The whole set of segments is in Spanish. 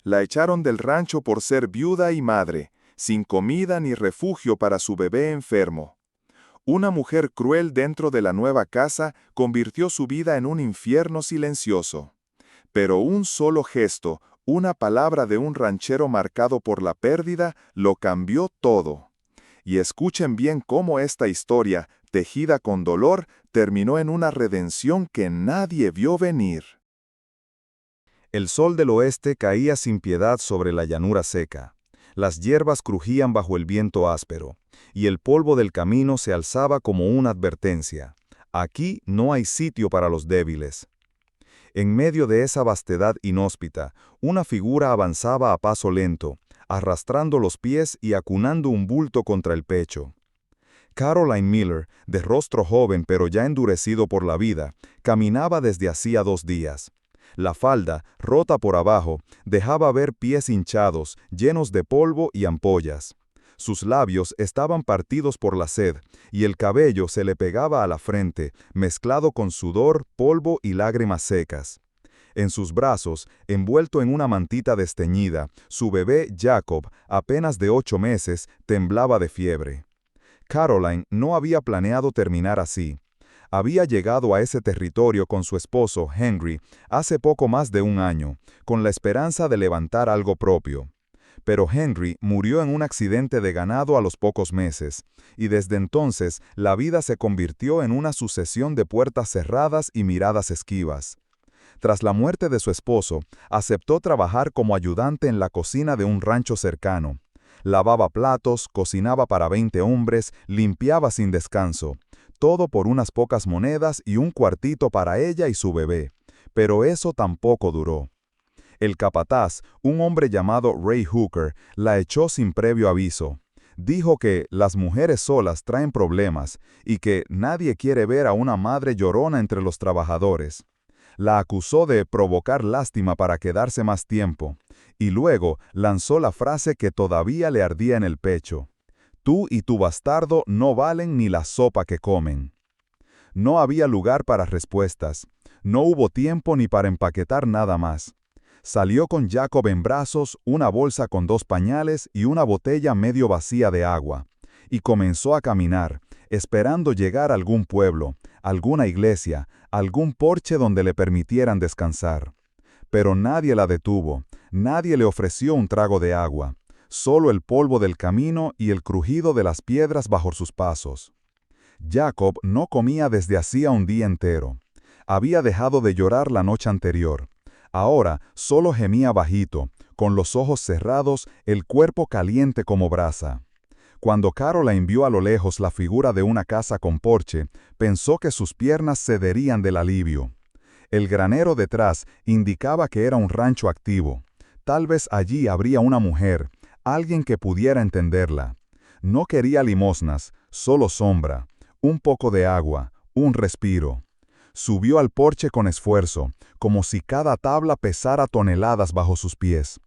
La echaron del rancho por ser viuda y madre, sin comida ni refugio para su bebé enfermo. Una mujer cruel dentro de la nueva casa convirtió su vida en un infierno silencioso. Pero un solo gesto, una palabra de un ranchero marcado por la pérdida, lo cambió todo. Y escuchen bien cómo esta historia, tejida con dolor, terminó en una redención que nadie vio venir. El sol del oeste caía sin piedad sobre la llanura seca. Las hierbas crujían bajo el viento áspero, y el polvo del camino se alzaba como una advertencia. Aquí no hay sitio para los débiles. En medio de esa vastedad inhóspita, una figura avanzaba a paso lento, arrastrando los pies y acunando un bulto contra el pecho. Caroline Miller, de rostro joven pero ya endurecido por la vida, caminaba desde hacía 2 días. La falda, rota por abajo, dejaba ver pies hinchados, llenos de polvo y ampollas. Sus labios estaban partidos por la sed, y el cabello se le pegaba a la frente, mezclado con sudor, polvo y lágrimas secas. En sus brazos, envuelto en una mantita desteñida, su bebé Jacob, apenas de 8 meses, temblaba de fiebre. Caroline no había planeado terminar así. Había llegado a ese territorio con su esposo, Henry, hace poco más de 1 año, con la esperanza de levantar algo propio. Pero Henry murió en un accidente de ganado a los pocos meses, y desde entonces la vida se convirtió en una sucesión de puertas cerradas y miradas esquivas. Tras la muerte de su esposo, aceptó trabajar como ayudante en la cocina de un rancho cercano. Lavaba platos, cocinaba para 20 hombres, limpiaba sin descanso. Todo por unas pocas monedas y un cuartito para ella y su bebé. Pero eso tampoco duró. El capataz, un hombre llamado Ray Hooker, la echó sin previo aviso. Dijo que las mujeres solas traen problemas y que nadie quiere ver a una madre llorona entre los trabajadores. La acusó de provocar lástima para quedarse más tiempo, y luego lanzó la frase que todavía le ardía en el pecho. Tú y tu bastardo no valen ni la sopa que comen. No había lugar para respuestas. No hubo tiempo ni para empaquetar nada más. Salió con Jacob en brazos, una bolsa con 2 pañales y una botella medio vacía de agua, y comenzó a caminar, esperando llegar a algún pueblo, alguna iglesia, algún porche donde le permitieran descansar. Pero nadie la detuvo, nadie le ofreció un trago de agua, solo el polvo del camino y el crujido de las piedras bajo sus pasos. Jacob no comía desde hacía un día entero. Había dejado de llorar la noche anterior. Ahora solo gemía bajito, con los ojos cerrados, el cuerpo caliente como brasa. Cuando Caroline vio a lo lejos la figura de una casa con porche, pensó que sus piernas cederían del alivio. El granero detrás indicaba que era un rancho activo. Tal vez allí habría una mujer, alguien que pudiera entenderla. No quería limosnas, solo sombra, un poco de agua, un respiro. Subió al porche con esfuerzo, como si cada tabla pesara toneladas bajo sus pies.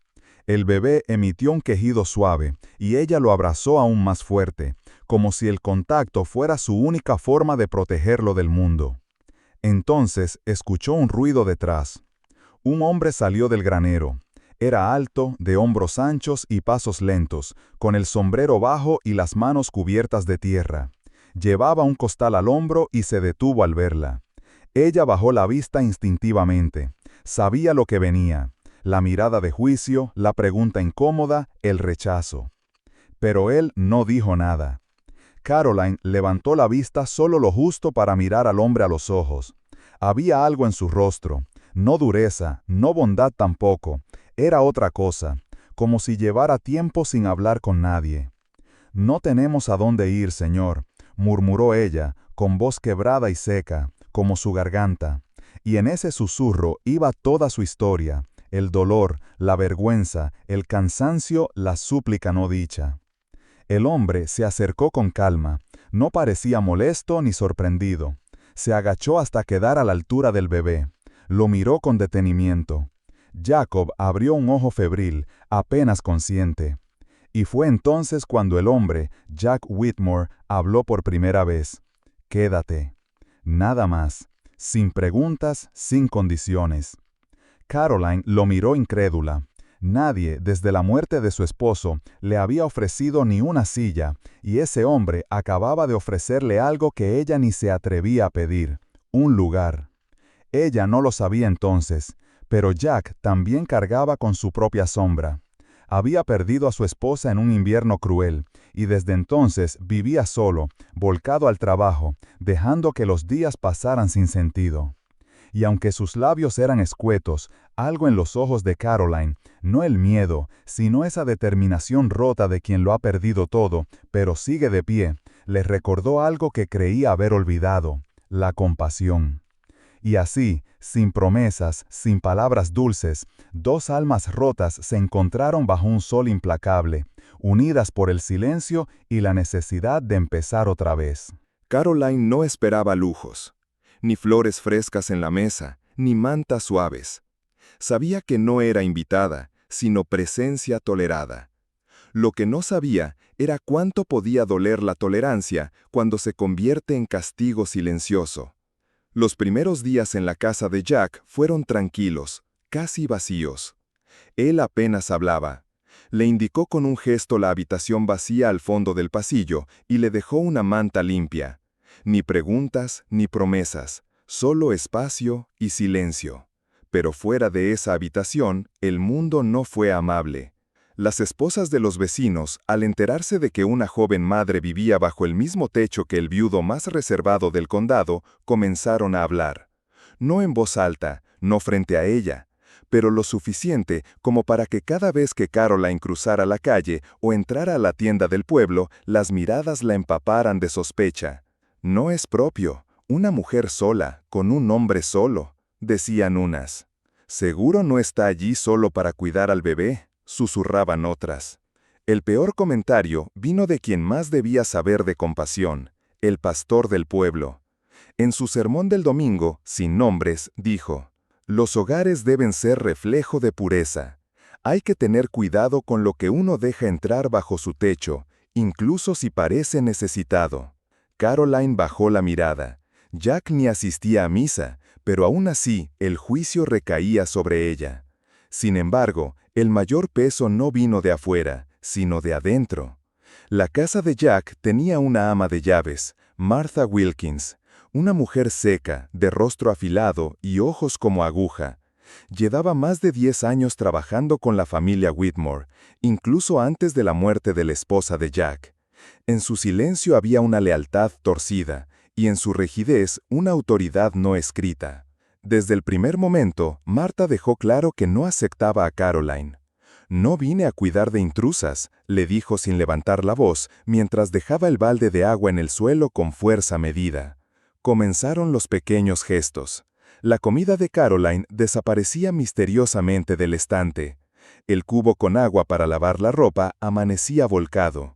El bebé emitió un quejido suave, y ella lo abrazó aún más fuerte, como si el contacto fuera su única forma de protegerlo del mundo. Entonces escuchó un ruido detrás. Un hombre salió del granero. Era alto, de hombros anchos y pasos lentos, con el sombrero bajo y las manos cubiertas de tierra. Llevaba un costal al hombro y se detuvo al verla. Ella bajó la vista instintivamente. Sabía lo que venía. La mirada de juicio, la pregunta incómoda, el rechazo. Pero él no dijo nada. Caroline levantó la vista solo lo justo para mirar al hombre a los ojos. Había algo en su rostro, no dureza, no bondad tampoco, era otra cosa, como si llevara tiempo sin hablar con nadie. «No tenemos a dónde ir, señor», murmuró ella, con voz quebrada y seca, como su garganta, y en ese susurro iba toda su historia, el dolor, la vergüenza, el cansancio, la súplica no dicha. El hombre se acercó con calma, no parecía molesto ni sorprendido. Se agachó hasta quedar a la altura del bebé. Lo miró con detenimiento. Jacob abrió un ojo febril, apenas consciente. Y fue entonces cuando el hombre, Jack Whitmore, habló por primera vez. «Quédate». Nada más. Sin preguntas, sin condiciones. Caroline lo miró incrédula. Nadie, desde la muerte de su esposo, le había ofrecido ni una silla, y ese hombre acababa de ofrecerle algo que ella ni se atrevía a pedir: un lugar. Ella no lo sabía entonces, pero Jack también cargaba con su propia sombra. Había perdido a su esposa en un invierno cruel, y desde entonces vivía solo, volcado al trabajo, dejando que los días pasaran sin sentido. Y aunque sus labios eran escuetos, algo en los ojos de Caroline, no el miedo, sino esa determinación rota de quien lo ha perdido todo, pero sigue de pie, le recordó algo que creía haber olvidado: la compasión. Y así, sin promesas, sin palabras dulces, dos almas rotas se encontraron bajo un sol implacable, unidas por el silencio y la necesidad de empezar otra vez. Caroline no esperaba lujos, ni flores frescas en la mesa, ni mantas suaves. Sabía que no era invitada, sino presencia tolerada. Lo que no sabía era cuánto podía doler la tolerancia cuando se convierte en castigo silencioso. Los primeros días en la casa de Jack fueron tranquilos, casi vacíos. Él apenas hablaba. Le indicó con un gesto la habitación vacía al fondo del pasillo y le dejó una manta limpia. Ni preguntas ni promesas, solo espacio y silencio. Pero fuera de esa habitación, el mundo no fue amable. Las esposas de los vecinos, al enterarse de que una joven madre vivía bajo el mismo techo que el viudo más reservado del condado, comenzaron a hablar. No en voz alta, no frente a ella, pero lo suficiente como para que cada vez que Caroline cruzara la calle o entrara a la tienda del pueblo, las miradas la empaparan de sospecha. No es propio, una mujer sola, con un hombre solo, decían unas. Seguro no está allí solo para cuidar al bebé, susurraban otras. El peor comentario vino de quien más debía saber de compasión, el pastor del pueblo. En su sermón del domingo, sin nombres, dijo: «Los hogares deben ser reflejo de pureza. Hay que tener cuidado con lo que uno deja entrar bajo su techo, incluso si parece necesitado». Caroline bajó la mirada. Jack ni asistía a misa, pero aún así el juicio recaía sobre ella. Sin embargo, el mayor peso no vino de afuera, sino de adentro. La casa de Jack tenía una ama de llaves, Martha Wilkins, una mujer seca, de rostro afilado y ojos como aguja. Llevaba más de 10 años trabajando con la familia Whitmore, incluso antes de la muerte de la esposa de Jack. En su silencio había una lealtad torcida, y en su rigidez una autoridad no escrita. Desde el primer momento, Martha dejó claro que no aceptaba a Caroline. «No vine a cuidar de intrusas», le dijo sin levantar la voz, mientras dejaba el balde de agua en el suelo con fuerza medida. Comenzaron los pequeños gestos. La comida de Caroline desaparecía misteriosamente del estante. El cubo con agua para lavar la ropa amanecía volcado.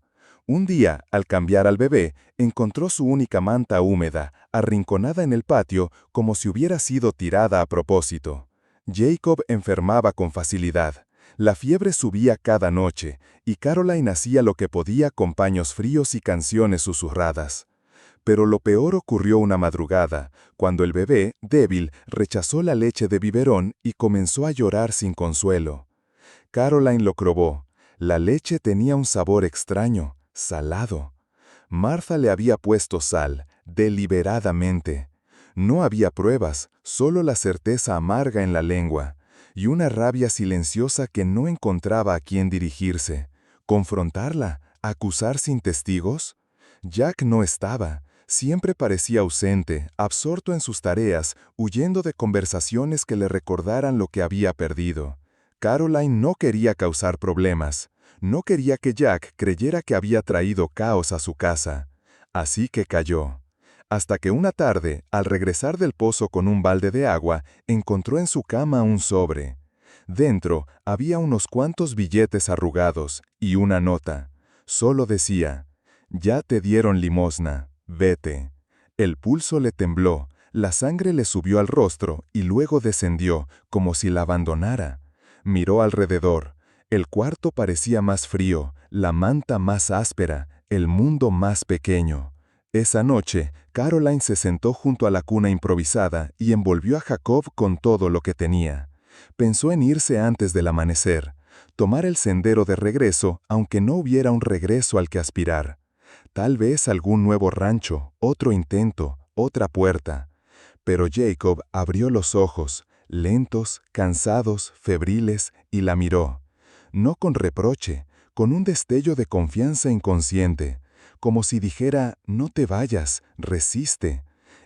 Un día, al cambiar al bebé, encontró su única manta húmeda, arrinconada en el patio como si hubiera sido tirada a propósito. Jacob enfermaba con facilidad. La fiebre subía cada noche, y Caroline hacía lo que podía con paños fríos y canciones susurradas. Pero lo peor ocurrió una madrugada, cuando el bebé, débil, rechazó la leche de biberón y comenzó a llorar sin consuelo. Caroline lo probó. La leche tenía un sabor extraño, salado. Martha le había puesto sal, deliberadamente. No había pruebas, solo la certeza amarga en la lengua, y una rabia silenciosa que no encontraba a quién dirigirse. ¿Confrontarla? ¿Acusar sin testigos? Jack no estaba. Siempre parecía ausente, absorto en sus tareas, huyendo de conversaciones que le recordaran lo que había perdido. Caroline no quería causar problemas. No quería que Jack creyera que había traído caos a su casa. Así que calló. Hasta que una tarde, al regresar del pozo con un balde de agua, encontró en su cama un sobre. Dentro había unos cuantos billetes arrugados y una nota. Solo decía: «Ya te dieron limosna, vete». El pulso le tembló, la sangre le subió al rostro y luego descendió, como si la abandonara. Miró alrededor. El cuarto parecía más frío, la manta más áspera, el mundo más pequeño. Esa noche, Caroline se sentó junto a la cuna improvisada y envolvió a Jacob con todo lo que tenía. Pensó en irse antes del amanecer. tomar el sendero de regreso, aunque no hubiera un regreso al que aspirar. Tal vez algún nuevo rancho, otro intento, otra puerta. Pero Jacob abrió los ojos, lentos, cansados, febriles, y la miró. No con reproche, con un destello de confianza inconsciente, como si dijera, no te vayas, resiste.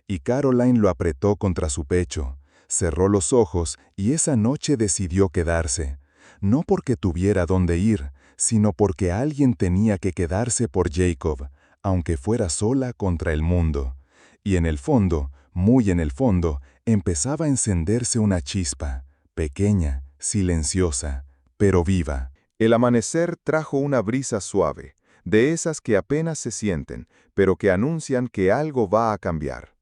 Y Caroline lo apretó contra su pecho, cerró los ojos y esa noche decidió quedarse. No porque tuviera dónde ir, sino porque alguien tenía que quedarse por Jacob, aunque fuera sola contra el mundo. Y en el fondo, muy en el fondo, empezaba a encenderse una chispa, pequeña, silenciosa, pero viva. El amanecer trajo una brisa suave, de esas que apenas se sienten, pero que anuncian que algo va a cambiar.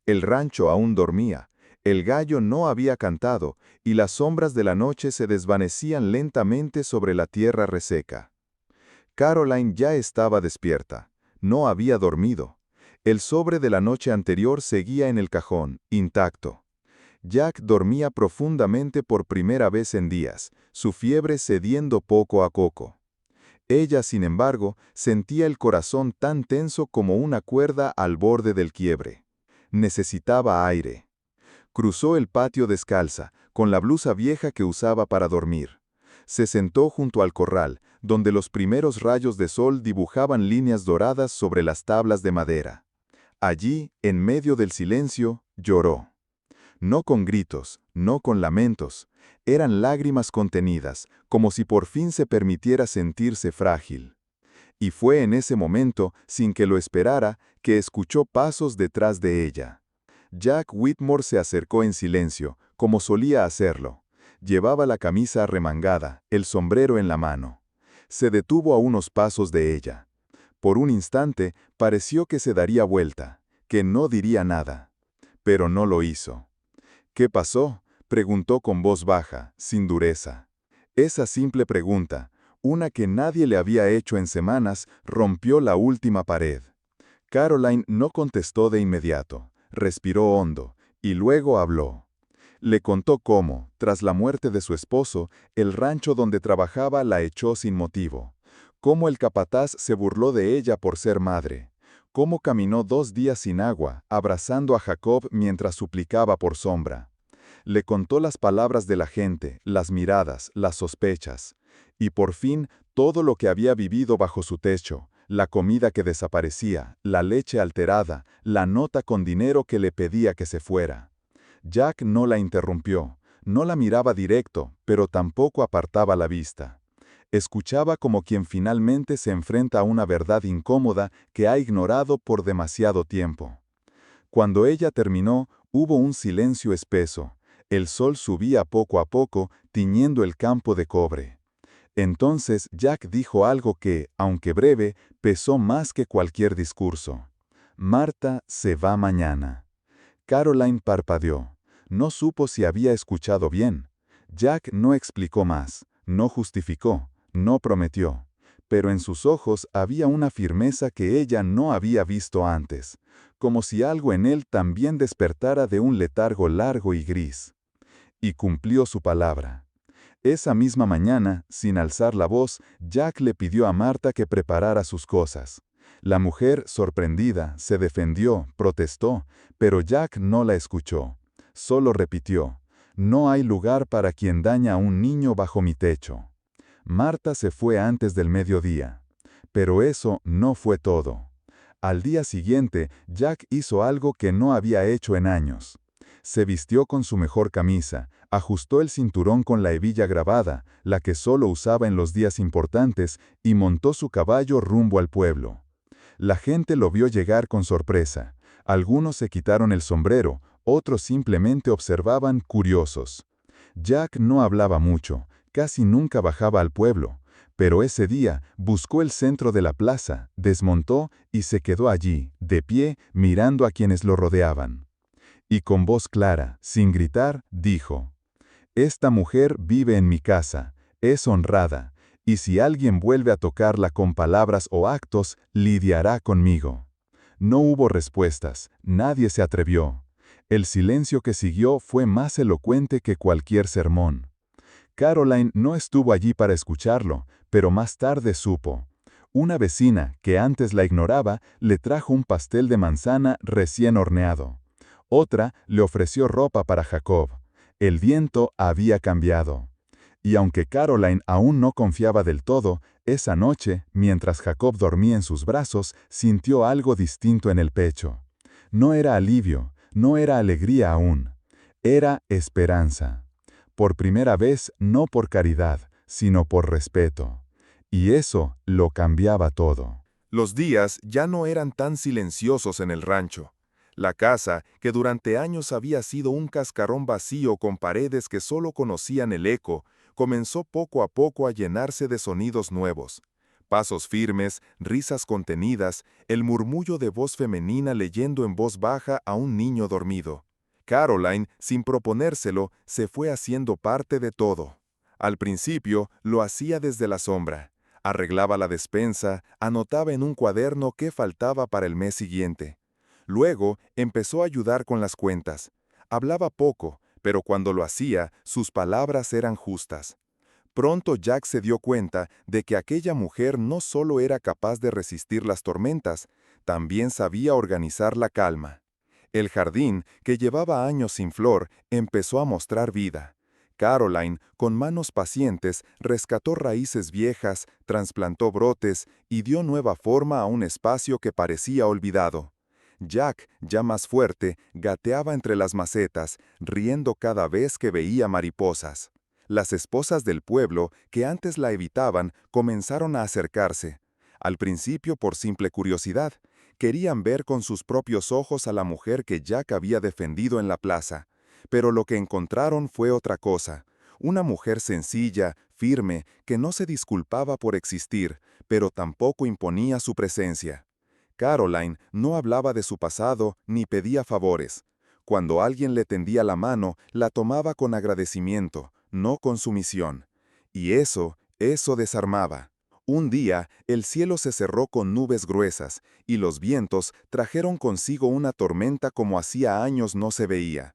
El rancho aún dormía, el gallo no había cantado, y las sombras de la noche se desvanecían lentamente sobre la tierra reseca. Caroline ya estaba despierta, no había dormido. El sobre de la noche anterior seguía en el cajón, intacto. Jack dormía profundamente por primera vez en días, su fiebre cediendo poco a poco. Ella, sin embargo, sentía el corazón tan tenso como una cuerda al borde del quiebre. Necesitaba aire. Cruzó el patio descalza, con la blusa vieja que usaba para dormir. Se sentó junto al corral, donde los primeros rayos de sol dibujaban líneas doradas sobre las tablas de madera. Allí, en medio del silencio, lloró. No con gritos, no con lamentos, eran lágrimas contenidas, como si por fin se permitiera sentirse frágil. Y fue en ese momento, sin que lo esperara, que escuchó pasos detrás de ella. Jack Whitmore se acercó en silencio, como solía hacerlo. Llevaba la camisa arremangada, el sombrero en la mano. Se detuvo a unos pasos de ella. Por un instante, pareció que se daría vuelta, que no diría nada. Pero no lo hizo. ¿Qué pasó?, preguntó con voz baja, sin dureza. Esa simple pregunta, una que nadie le había hecho en semanas, rompió la última pared. Caroline no contestó de inmediato, respiró hondo, y luego habló. Le contó cómo, tras la muerte de su esposo, el rancho donde trabajaba la echó sin motivo. Cómo el capataz se burló de ella por ser madre. Cómo caminó 2 días sin agua, abrazando a Jacob mientras suplicaba por sombra. Le contó las palabras de la gente, las miradas, las sospechas. Y por fin, todo lo que había vivido bajo su techo, la comida que desaparecía, la leche alterada, la nota con dinero que le pedía que se fuera. Jack no la interrumpió, no la miraba directo, pero tampoco apartaba la vista. Escuchaba como quien finalmente se enfrenta a una verdad incómoda que ha ignorado por demasiado tiempo. Cuando ella terminó, hubo un silencio espeso. El sol subía poco a poco, tiñendo el campo de cobre. Entonces Jack dijo algo que, aunque breve, pesó más que cualquier discurso. Marta se va mañana. Caroline parpadeó. No supo si había escuchado bien. Jack no explicó más, no justificó, no prometió. Pero en sus ojos había una firmeza que ella no había visto antes, como si algo en él también despertara de un letargo largo y gris. Y cumplió su palabra. Esa misma mañana, sin alzar la voz, Jack le pidió a Marta que preparara sus cosas. La mujer, sorprendida, se defendió, protestó, pero Jack no la escuchó. Solo repitió, «No hay lugar para quien daña a un niño bajo mi techo». Marta se fue antes del mediodía. Pero eso no fue todo. Al día siguiente, Jack hizo algo que no había hecho en años. Se vistió con su mejor camisa, ajustó el cinturón con la hebilla grabada, la que solo usaba en los días importantes, y montó su caballo rumbo al pueblo. La gente lo vio llegar con sorpresa. Algunos se quitaron el sombrero, otros simplemente observaban curiosos. Jack no hablaba mucho, casi nunca bajaba al pueblo, pero ese día buscó el centro de la plaza, desmontó y se quedó allí, de pie, mirando a quienes lo rodeaban. Y con voz clara, sin gritar, dijo, «Esta mujer vive en mi casa, es honrada, y si alguien vuelve a tocarla con palabras o actos, lidiará conmigo». No hubo respuestas, nadie se atrevió. El silencio que siguió fue más elocuente que cualquier sermón. Caroline no estuvo allí para escucharlo, pero más tarde supo. Una vecina, que antes la ignoraba, le trajo un pastel de manzana recién horneado. Otra le ofreció ropa para Jacob. El viento había cambiado. Y aunque Caroline aún no confiaba del todo, esa noche, mientras Jacob dormía en sus brazos, sintió algo distinto en el pecho. No era alivio, no era alegría aún. Era esperanza. Por primera vez, no por caridad, sino por respeto. Y eso lo cambiaba todo. Los días ya no eran tan silenciosos en el rancho. La casa, que durante años había sido un cascarón vacío con paredes que solo conocían el eco, comenzó poco a poco a llenarse de sonidos nuevos. Pasos firmes, risas contenidas, el murmullo de voz femenina leyendo en voz baja a un niño dormido. Caroline, sin proponérselo, se fue haciendo parte de todo. Al principio, lo hacía desde la sombra. Arreglaba la despensa, anotaba en un cuaderno qué faltaba para el mes siguiente. Luego empezó a ayudar con las cuentas. Hablaba poco, pero cuando lo hacía, sus palabras eran justas. Pronto Jack se dio cuenta de que aquella mujer no solo era capaz de resistir las tormentas, también sabía organizar la calma. El jardín, que llevaba años sin flor, empezó a mostrar vida. Caroline, con manos pacientes, rescató raíces viejas, trasplantó brotes y dio nueva forma a un espacio que parecía olvidado. Jack, ya más fuerte, gateaba entre las macetas, riendo cada vez que veía mariposas. Las esposas del pueblo, que antes la evitaban, comenzaron a acercarse. Al principio por simple curiosidad, querían ver con sus propios ojos a la mujer que Jack había defendido en la plaza. Pero lo que encontraron fue otra cosa. Una mujer sencilla, firme, que no se disculpaba por existir, pero tampoco imponía su presencia. Caroline no hablaba de su pasado ni pedía favores. Cuando alguien le tendía la mano, la tomaba con agradecimiento, no con sumisión. Y eso desarmaba. Un día, el cielo se cerró con nubes gruesas, y los vientos trajeron consigo una tormenta como hacía años no se veía.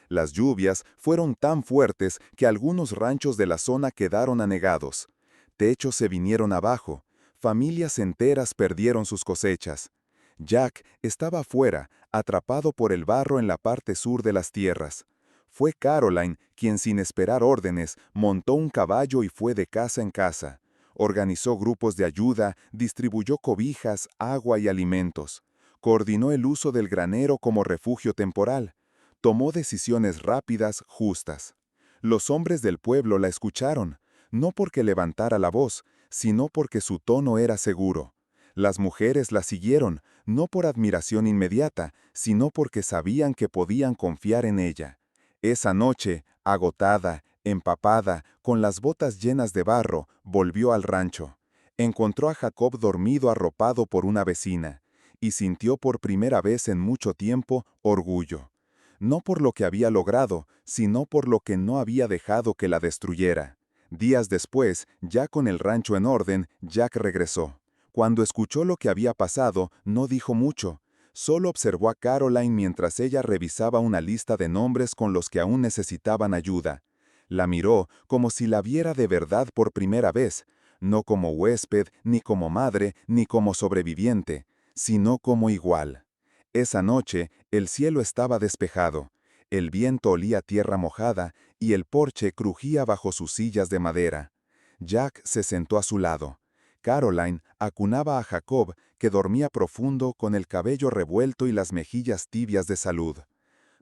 Las lluvias fueron tan fuertes que algunos ranchos de la zona quedaron anegados. Techos se vinieron abajo. Familias enteras perdieron sus cosechas. Jack estaba afuera, atrapado por el barro en la parte sur de las tierras. Fue Caroline quien, sin esperar órdenes, montó un caballo y fue de casa en casa. Organizó grupos de ayuda, distribuyó cobijas, agua y alimentos. Coordinó el uso del granero como refugio temporal. Tomó decisiones rápidas, justas. Los hombres del pueblo la escucharon, no porque levantara la voz, sino porque su tono era seguro. Las mujeres la siguieron, no por admiración inmediata, sino porque sabían que podían confiar en ella. Esa noche, agotada, empapada, con las botas llenas de barro, volvió al rancho. Encontró a Jacob dormido arropado por una vecina, y sintió por primera vez en mucho tiempo orgullo. No por lo que había logrado, sino por lo que no había dejado que la destruyera. Días después, ya con el rancho en orden, Jack regresó. Cuando escuchó lo que había pasado, no dijo mucho. Solo observó a Caroline mientras ella revisaba una lista de nombres con los que aún necesitaban ayuda. La miró como si la viera de verdad por primera vez, no como huésped, ni como madre, ni como sobreviviente, sino como igual. Esa noche, el cielo estaba despejado, el viento olía tierra mojada y el porche crujía bajo sus sillas de madera. Jack se sentó a su lado. Caroline acunaba a Jacob, que dormía profundo con el cabello revuelto y las mejillas tibias de salud.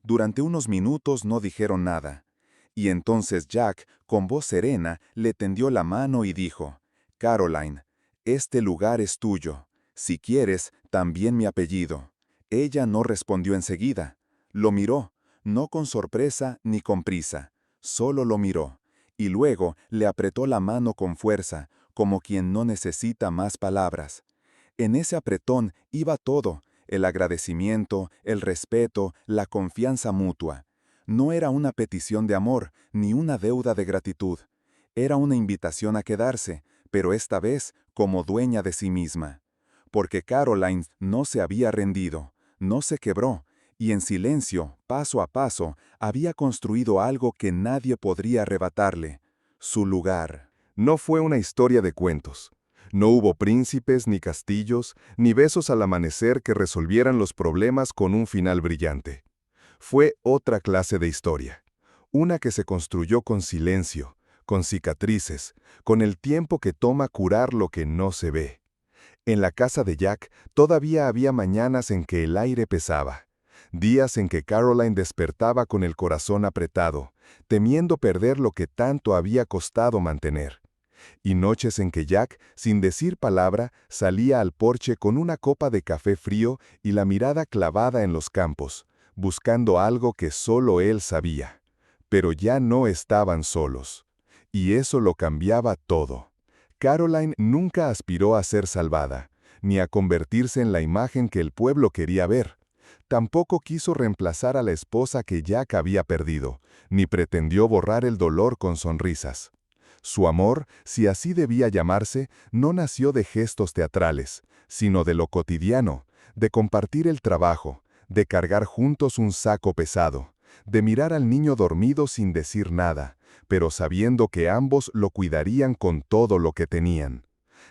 Durante unos minutos no dijeron nada. Y entonces Jack, con voz serena, le tendió la mano y dijo: «Caroline, este lugar es tuyo. Si quieres, también mi apellido». Ella no respondió enseguida. Lo miró, no con sorpresa ni con prisa. Solo lo miró. Y luego le apretó la mano con fuerza, como quien no necesita más palabras. En ese apretón iba todo: el agradecimiento, el respeto, la confianza mutua. No era una petición de amor, ni una deuda de gratitud. Era una invitación a quedarse, pero esta vez como dueña de sí misma. Porque Caroline no se había rendido, no se quebró, y en silencio, paso a paso, había construido algo que nadie podría arrebatarle: Su lugar. No fue una historia de cuentos. No hubo príncipes, ni castillos, ni besos al amanecer que resolvieran los problemas con un final brillante. Fue otra clase de historia. Una que se construyó con silencio, con cicatrices, con el tiempo que toma curar lo que no se ve. En la casa de Jack todavía había mañanas en que el aire pesaba, días en que Caroline despertaba con el corazón apretado, temiendo perder lo que tanto había costado mantener, y noches en que Jack, sin decir palabra, salía al porche con una copa de café frío y la mirada clavada en los campos, buscando algo que solo él sabía. Pero ya no estaban solos. Y eso lo cambiaba todo. Caroline nunca aspiró a ser salvada, ni a convertirse en la imagen que el pueblo quería ver. Tampoco quiso reemplazar a la esposa que Jack había perdido, ni pretendió borrar el dolor con sonrisas. Su amor, si así debía llamarse, no nació de gestos teatrales, sino de lo cotidiano, de compartir el trabajo, de cargar juntos un saco pesado, de mirar al niño dormido sin decir nada, pero sabiendo que ambos lo cuidarían con todo lo que tenían.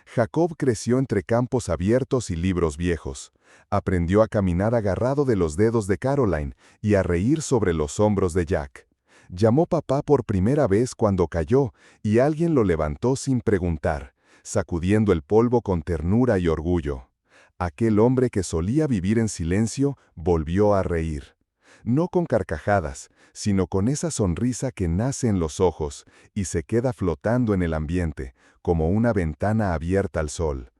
Jacob creció entre campos abiertos y libros viejos. Aprendió a caminar agarrado de los dedos de Caroline y a reír sobre los hombros de Jack. Llamó papá por primera vez cuando cayó y alguien lo levantó sin preguntar, sacudiendo el polvo con ternura y orgullo. Aquel hombre que solía vivir en silencio volvió a reír. No con carcajadas, sino con esa sonrisa que nace en los ojos y se queda flotando en el ambiente, como una ventana abierta al sol.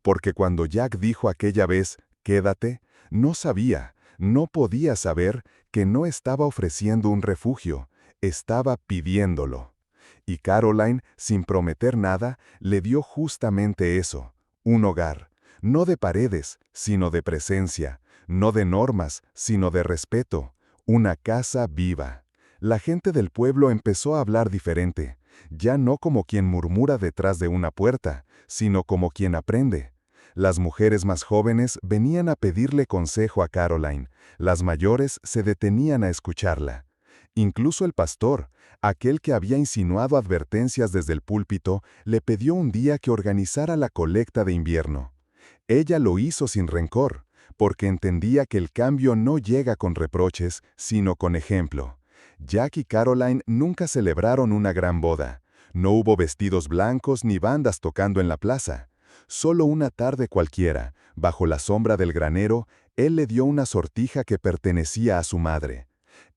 Porque cuando Jack dijo aquella vez, «Quédate», no sabía, no podía saber que no estaba ofreciendo un refugio, estaba pidiéndolo. Y Caroline, sin prometer nada, le dio justamente eso, un hogar, no de paredes, sino de presencia, no de normas, sino de respeto, una casa viva. La gente del pueblo empezó a hablar diferente, ya no como quien murmura detrás de una puerta, sino como quien aprende. Las mujeres más jóvenes venían a pedirle consejo a Caroline, las mayores se detenían a escucharla. Incluso el pastor, aquel que había insinuado advertencias desde el púlpito, le pidió un día que organizara la colecta de invierno. Ella lo hizo sin rencor, porque entendía que el cambio no llega con reproches, sino con ejemplo. Jack y Caroline nunca celebraron una gran boda. No hubo vestidos blancos ni bandas tocando en la plaza. Solo una tarde cualquiera, bajo la sombra del granero, él le dio una sortija que pertenecía a su madre.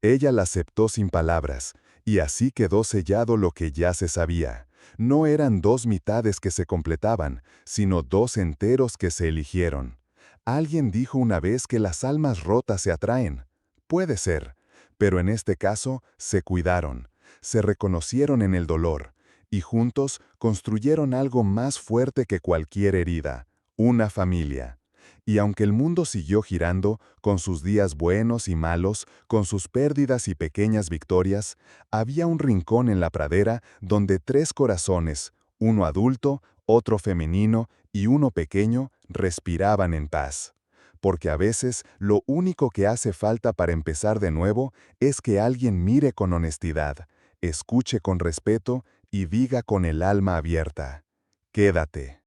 Ella la aceptó sin palabras, y así quedó sellado lo que ya se sabía. No eran dos mitades que se completaban, sino dos enteros que se eligieron. Alguien dijo una vez que las almas rotas se atraen. Puede ser, pero en este caso se cuidaron, se reconocieron en el dolor, y juntos construyeron algo más fuerte que cualquier herida, una familia. Y aunque el mundo siguió girando, con sus días buenos y malos, con sus pérdidas y pequeñas victorias, había un rincón en la pradera donde tres corazones, uno adulto, otro femenino y uno pequeño, respiraban en paz. Porque a veces lo único que hace falta para empezar de nuevo es que alguien mire con honestidad, escuche con respeto y diga con el alma abierta: «Quédate».